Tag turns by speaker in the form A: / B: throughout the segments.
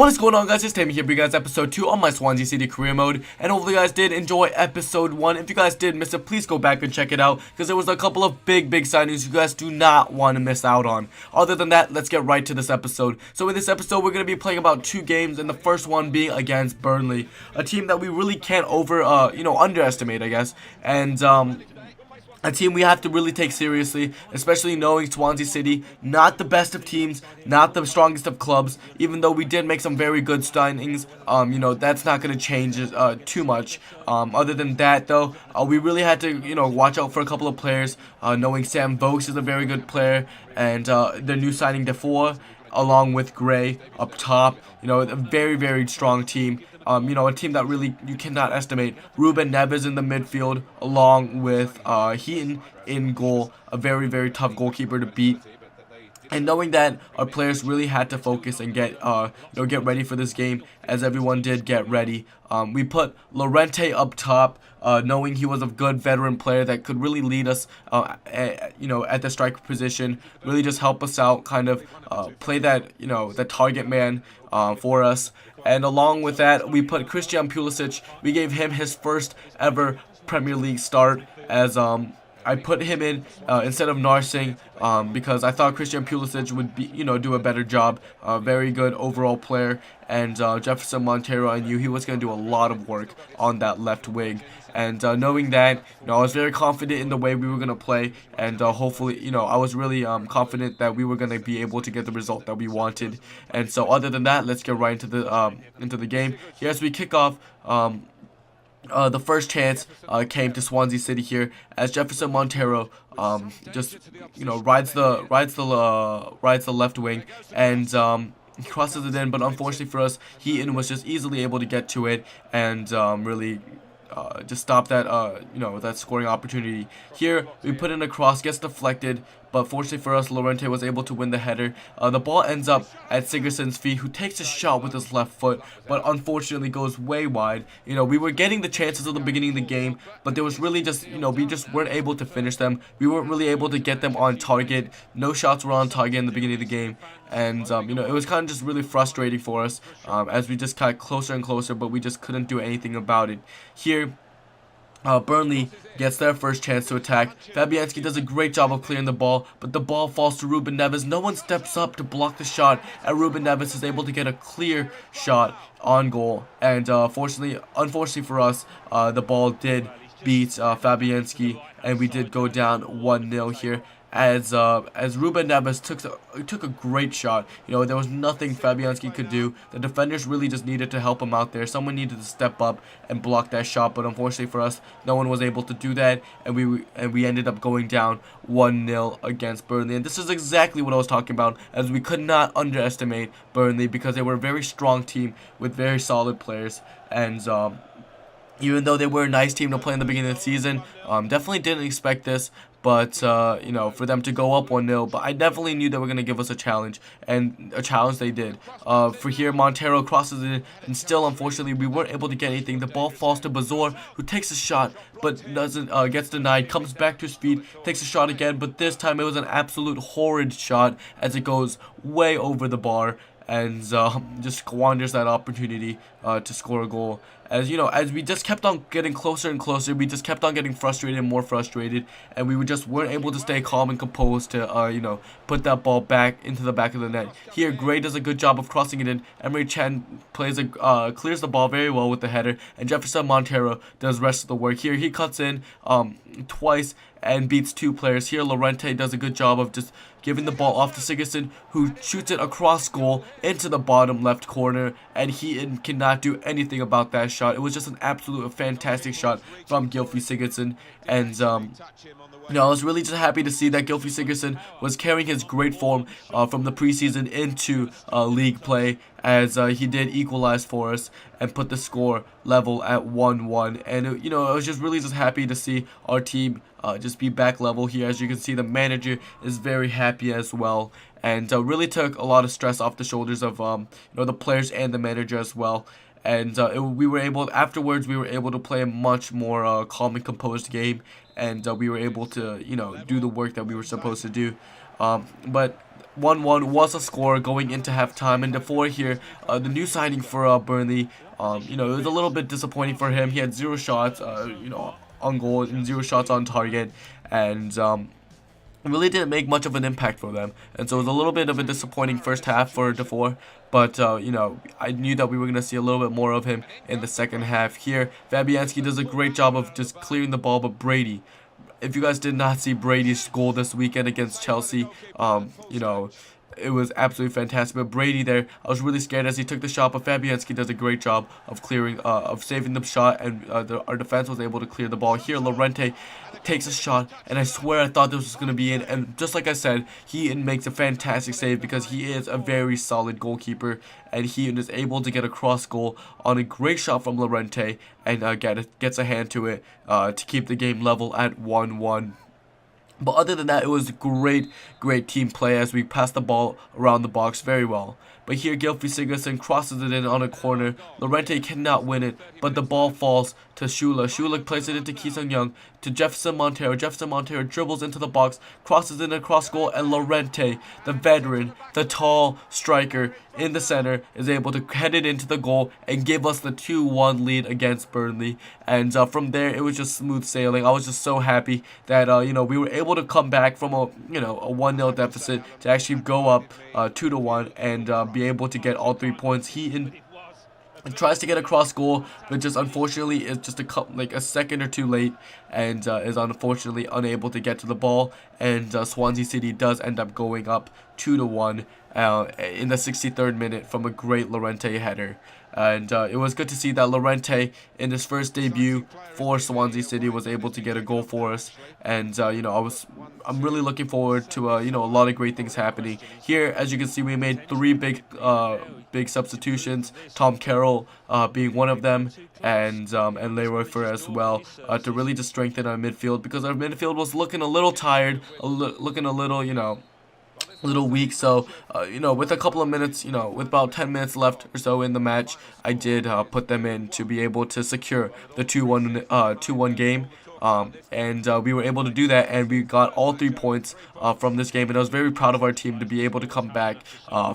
A: What is going on, guys? It's Tammy here for you guys, episode 2 on my Swansea City career mode. And hopefully you guys did enjoy episode 1. If you guys did miss it, please go back and check it out, because there was a couple of big signings you guys do not want to miss out on. Other than that, let's get right to this episode. So in this episode, we're going to be playing about 2 games, and the first one being against Burnley, a team that we really can't underestimate, I guess. And a team we have to really take seriously, especially knowing Swansea City, not the best of teams, not the strongest of clubs. Even though we did make some very good signings, that's not going to change too much. Other than that, though, we really had to, watch out for a couple of players. Knowing Sam Vokes is a very good player, and the new signing Defoe, along with Gray up top. A very strong team. A team that really you cannot estimate. Ruben Neves in the midfield, along with Heaton in goal. A very tough goalkeeper to beat. And knowing that our players really had to focus and get ready for this game, as everyone did get ready. We put Llorente up top, knowing he was a good veteran player that could really lead us, at the striker position, really just help us out, kind of play that, the target man for us. And along with that, we put Christian Pulisic. We gave him his first ever Premier League start, as I put him in instead of Narsing, because I thought Christian Pulisic would be, do a better job. Very good overall player, and Jefferson Montero, I knew he was going to do a lot of work on that left wing. And knowing that, I was very confident in the way we were going to play, and hopefully, I was really confident that we were going to be able to get the result that we wanted. And so, other than that, let's get right into the game. Here, as we kick off. The first chance came to Swansea City here, as Jefferson Montero just rides the left wing, and crosses it in. But unfortunately for us, Heaton was just easily able to get to it and really just stop that that scoring opportunity. Here we put in a cross, gets deflected, but fortunately for us, Llorente was able to win the header. The ball ends up at Sigurdsson's feet, who takes a shot with his left foot, but unfortunately goes way wide. We were getting the chances at the beginning of the game, but there was really just, we just weren't able to finish them. We weren't really able to get them on target. No shots were on target in the beginning of the game. And, it was kind of just really frustrating for us as we just got closer and closer, but we just couldn't do anything about it. Here, Burnley gets their first chance to attack. Fabianski does a great job of clearing the ball, but the ball falls to Ruben Neves. No one steps up to block the shot, and Ruben Neves is able to get a clear shot on goal. And unfortunately for us, the ball did beat Fabianski, and we did go down 1-0 here. As Ruben Neves took a great shot. There was nothing Fabianski could do. The defenders really just needed to help him out there. Someone needed to step up and block that shot, but unfortunately for us, no one was able to do that, and we ended up going down 1-0 against Burnley. And this is exactly what I was talking about, as we could not underestimate Burnley, because they were a very strong team with very solid players. And even though they were a nice team to play in the beginning of the season, definitely didn't expect this. But, for them to go up 1-0. But I definitely knew they were going to give us a challenge. And a challenge they did. For here, Montero crosses it. And still, unfortunately, we weren't able to get anything. The ball falls to Bazor, who takes a shot, but gets denied. Comes back to his feet, takes a shot again. But this time, it was an absolute horrid shot, as it goes way over the bar. And just squanders that opportunity to score a goal. As we just kept on getting closer and closer, we just kept on getting frustrated and more frustrated, and we just weren't able to stay calm and composed to put that ball back into the back of the net. Here, Gray does a good job of crossing it in. Emery Chan clears the ball very well with the header, and Jefferson Montero does the rest of the work. Here, he cuts in twice and beats 2 players. Here, Llorente does a good job of just giving the ball off to Sigurdsson, who shoots it across goal into the bottom left corner, and he cannot do anything about that shot. It was just an absolute fantastic shot from Gylfi Sigurdsson. And I was really just happy to see that Gylfi Sigurdsson was carrying his great form from the preseason into league play, as he did equalize for us and put the score level at 1-1. And I was just really just happy to see our team just be back level here. As you can see, the manager is very happy as well, and really took a lot of stress off the shoulders of the players and the manager as well. And afterwards we were able to play a much more calm and composed game, and we were able to do the work that we were supposed to do. But 1-1 was a score going into halftime, and Defoe here, the new signing for Burnley, it was a little bit disappointing for him. He had 0 shots, on goal and 0 shots on target, and really didn't make much of an impact for them. And so it was a little bit of a disappointing first half for Defoe. But, I knew that we were going to see a little bit more of him in the second half. Here, Fabianski does a great job of just clearing the ball, but Brady, if you guys did not see Brady's goal this weekend against Chelsea, it was absolutely fantastic. But Brady there, I was really scared as he took the shot, but Fabianski does a great job of clearing, of saving the shot, and our defense was able to clear the ball. Here, Llorente takes a shot, and I swear I thought this was going to be in, and just like I said, he makes a fantastic save because he is a very solid goalkeeper, and he is able to get a cross goal on a great shot from Llorente, and gets a hand to it to keep the game level at 1-1. But other than that, it was great team play as we passed the ball around the box very well. But here, Gylfi Sigurdsson crosses it in on a corner. Llorente cannot win it, but the ball falls to Shula. Shula plays it into Ki Sung-young to Jefferson Montero. Jefferson Montero dribbles into the box, crosses in a cross goal, and Llorente, the veteran, the tall striker in the center, is able to head it into the goal and give us the 2-1 lead against Burnley. And from there, it was just smooth sailing. I was just so happy that we were able to come back from a 1-0 deficit to actually go up 2-1 and be able to get all 3 points. He tries to get a cross goal, but just unfortunately is just a second or two late, and is unfortunately unable to get to the ball. And Swansea City does end up going up 2-1 in the 63rd minute from a great Llorente header. And it was good to see that Llorente, in his first debut for Swansea City, was able to get a goal for us. And I'm really looking forward to a lot of great things happening here. As you can see, we made 3 big substitutions. Tom Carroll being one of them, and Leroy Fer as well, to really just strengthen our midfield, because our midfield was looking a little tired, looking a little weak. So with a couple of minutes, with about 10 minutes left or so in the match, I did put them in to be able to secure the 2-1 game. We were able to do that, and we got all 3 points from this game, and I was very proud of our team to be able to come back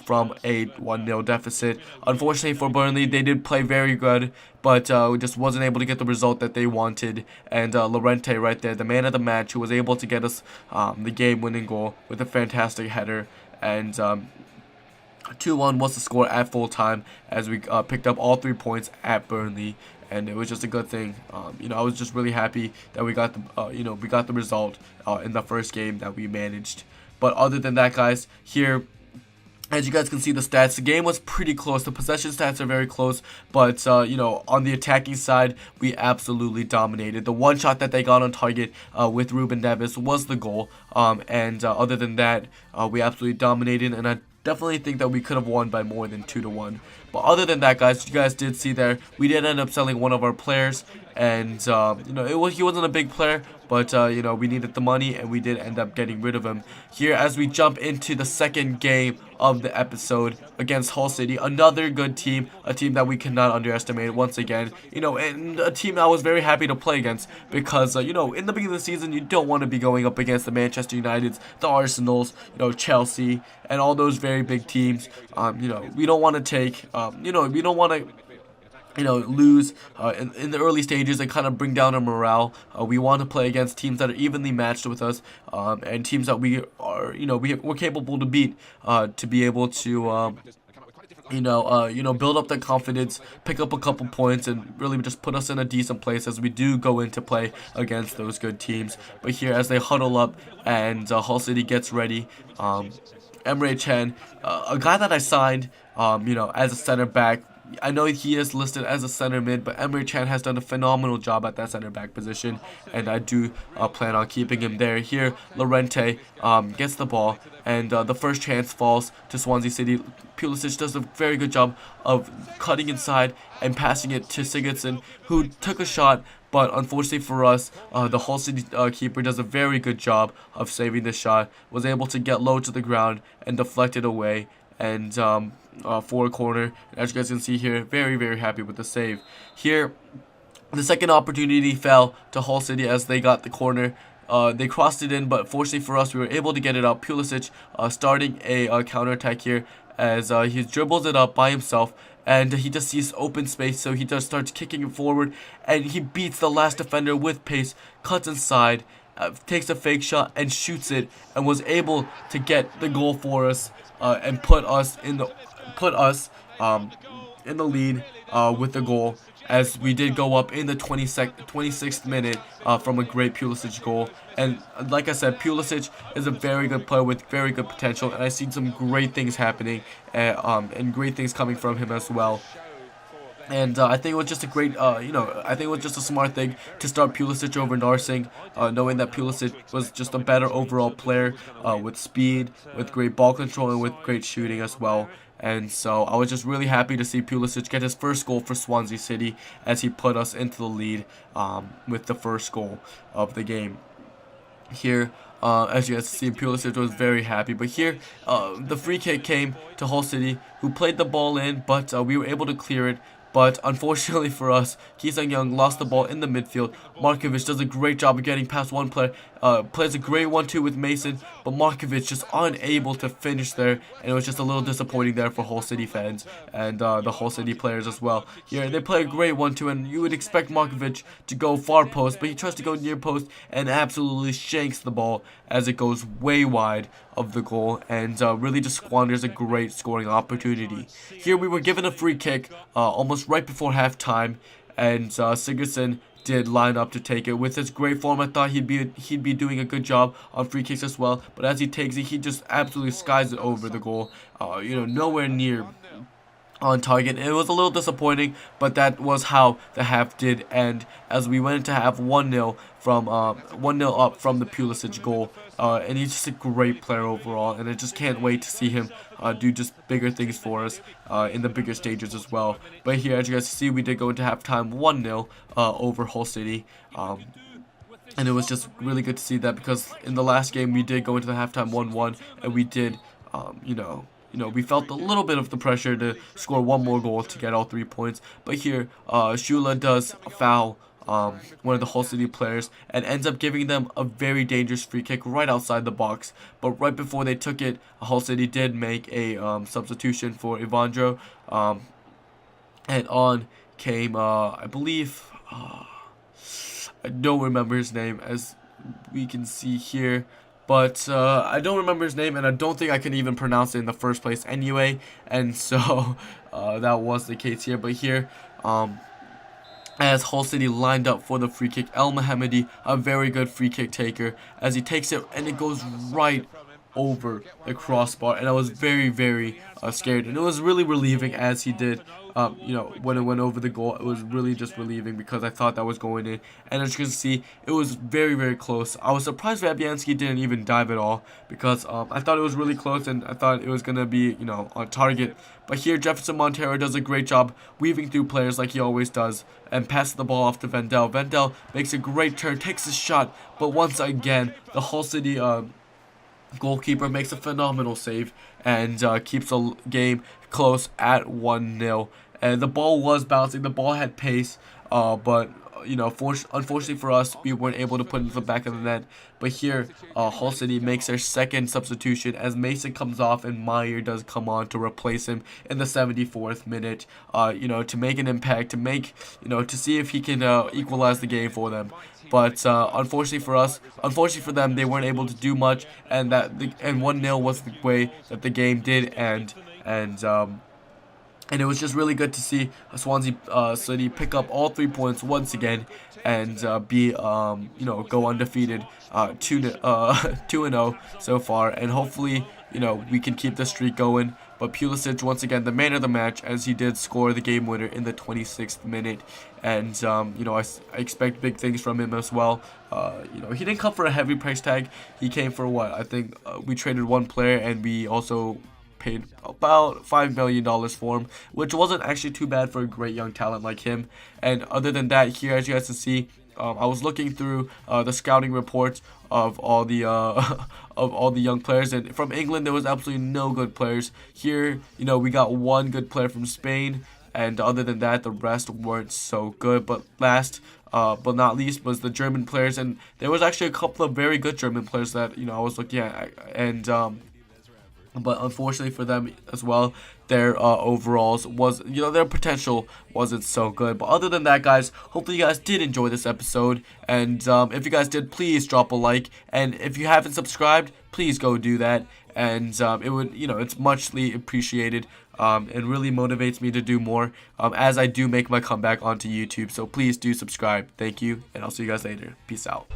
A: from a 1-0 deficit. Unfortunately for Burnley, they did play very good, but we just wasn't able to get the result that they wanted. And Llorente right there, the man of the match, who was able to get us the game-winning goal with a fantastic header. And 2-1 was the score at full time as we picked up all 3 points at Burnley, and it was just a good thing. I was just really happy that we got the result in the first game that we managed. But other than that, guys, here, as you guys can see the stats, the game was pretty close. The possession stats are very close, but on the attacking side, we absolutely dominated. The one shot that they got on target with Ruben Neves was the goal, and other than that, we absolutely dominated, and I definitely think that we could have won by more than 2-1. But other than that, guys, you guys did see there, we did end up selling one of our players, and he wasn't a big player, but we needed the money, and we did end up getting rid of him. Here, as we jump into the second game of the episode against Hull City, another good team, a team that we cannot underestimate once again, and a team I was very happy to play against, because in the beginning of the season, you don't want to be going up against the Manchester Uniteds, the Arsenals, Chelsea, and all those very big teams. We don't want to take we don't want to lose in the early stages and kind of bring down our morale. We want to play against teams that are evenly matched with us, and teams that we are we're capable to beat, to be able to build up the confidence, pick up a couple points, and really just put us in a decent place as we do go into play against those good teams. But here, as they huddle up and Hull City gets ready, Emre Can, a guy that I signed, as a center back. I know he is listed as a center mid, but Emre Can has done a phenomenal job at that center back position, and I do plan on keeping him there. Here, Llorente gets the ball, and the first chance falls to Swansea City. Pulisic does a very good job of cutting inside and passing it to Sigurdsson, who took a shot, but unfortunately for us, the Hull City keeper does a very good job of saving the shot, was able to get low to the ground and deflect it away, and for a corner. As you guys can see here, very, very happy with the save. Here, the second opportunity fell to Hull City as they got the corner. they crossed it in, but fortunately for us, we were able to get it up. Pulisic starting a counterattack here as he dribbles it up by himself, and he just sees open space, so he just starts kicking it forward, and he beats the last defender with pace, cuts inside, takes a fake shot and shoots it, and was able to get the goal for us, and put us in the lead with the goal, as we did go up in the 26th minute from a great Pulisic goal. And like I said, Pulisic is a very good player with very good potential, and I've seen some great things happening and great things coming from him as well. And I think it was just a great, I think it was just a smart thing to start Pulisic over Narsing, knowing that Pulisic was just a better overall player with speed, with great ball control, and with great shooting as well. And so I was just really happy to see Pulisic get his first goal for Swansea City as he put us into the lead with the first goal of the game. Here, as you guys see, Pulisic was very happy. But here, the free kick came to Hull City, who played the ball in, but we were able to clear it. But unfortunately for us, Ki-Sung-Young lost the ball in the midfield. Markovic does a great job of getting past one player, plays a great 1-2 with Mason, but Markovic just unable to finish there, and it was just a little disappointing there for Hull City fans and the Hull City players as well. Here, they play a great 1-2, and you would expect Markovic to go far post, but he tries to go near post and absolutely shanks the ball as it goes way wide of the goal, and really just squanders a great scoring opportunity. Here we were given a free kick almost right before halftime, and Sigurdsson did line up to take it. With his great form, I thought he'd be doing a good job on free kicks as well, but as he takes it, he just absolutely skies it over the goal, nowhere near on target. It was a little disappointing, but that was how the half did end, as we went to have 1-0 from 1-0 up from the Pulisic goal. And he's just a great player overall, and I just can't wait to see him do just bigger things for us in the bigger stages as well. But here, as you guys see, we did go into halftime 1-0 over Hull City. And it was just really good to see that, because in the last game we did go into the halftime 1-1, and we did, we felt a little bit of the pressure to score one more goal to get all 3 points. But here, Shula does foul one of the Hull City players and ends up giving them a very dangerous free kick right outside the box. But right before they took it, Hull City did make a substitution for Ivandro, and on came, I believe, I don't remember his name, as we can see here. But I don't remember his name, and I don't think I can even pronounce it in the first place anyway. And so that was the case here. But here, as Hull City lined up for the free kick, El Mohammadi, a very good free kick taker, as he takes it and it goes right over the crossbar, and I was very, very scared, and it was really relieving as he did, when it went over the goal. It was really just relieving, because I thought that was going in, and as you can see, it was very, very close. I was surprised Fabianski didn't even dive at all, because I thought it was really close, and I thought it was going to be, on target. But here, Jefferson Montero does a great job weaving through players like he always does, and passes the ball off to Vendel. Vendel makes a great turn, takes a shot, but once again, the Hull City goalkeeper makes a phenomenal save and keeps the game close at 1-0. And the ball was bouncing, the ball had pace, but unfortunately for us, we weren't able to put it into the back of the net. But here, Hull City makes their second substitution as Mason comes off and Meyer does come on to replace him in the 74th minute, to make an impact, to make, to see if he can equalize the game for them. But unfortunately for them, they weren't able to do much, and 1-0 was the way that the game did end. And it was just really good to see Swansea City pick up all 3 points once again, and go undefeated, 2-0 so far, and hopefully we can keep the streak going. But Pulisic, once again, the man of the match, as he did score the game winner in the 26th minute. And, I expect big things from him as well. He didn't come for a heavy price tag. He came for what? I think we traded one player, and we also paid about $5 million for him, which wasn't actually too bad for a great young talent like him. And other than that, here, as you guys can see, I was looking through the scouting reports of all the young players, and from England there was absolutely no good players. Here, we got one good player from Spain, and other than that, the rest weren't so good. But last, but not least was the German players, and there was actually a couple of very good German players that I was looking at, and but unfortunately for them as well, their overalls was, their potential wasn't so good. But other than that, guys, hopefully you guys did enjoy this episode, and if you guys did, please drop a like, and if you haven't subscribed, please go do that, and it would, it's muchly appreciated. It really motivates me to do more as I do make my comeback onto YouTube. So please do subscribe. Thank you, and I'll see you guys later. Peace out.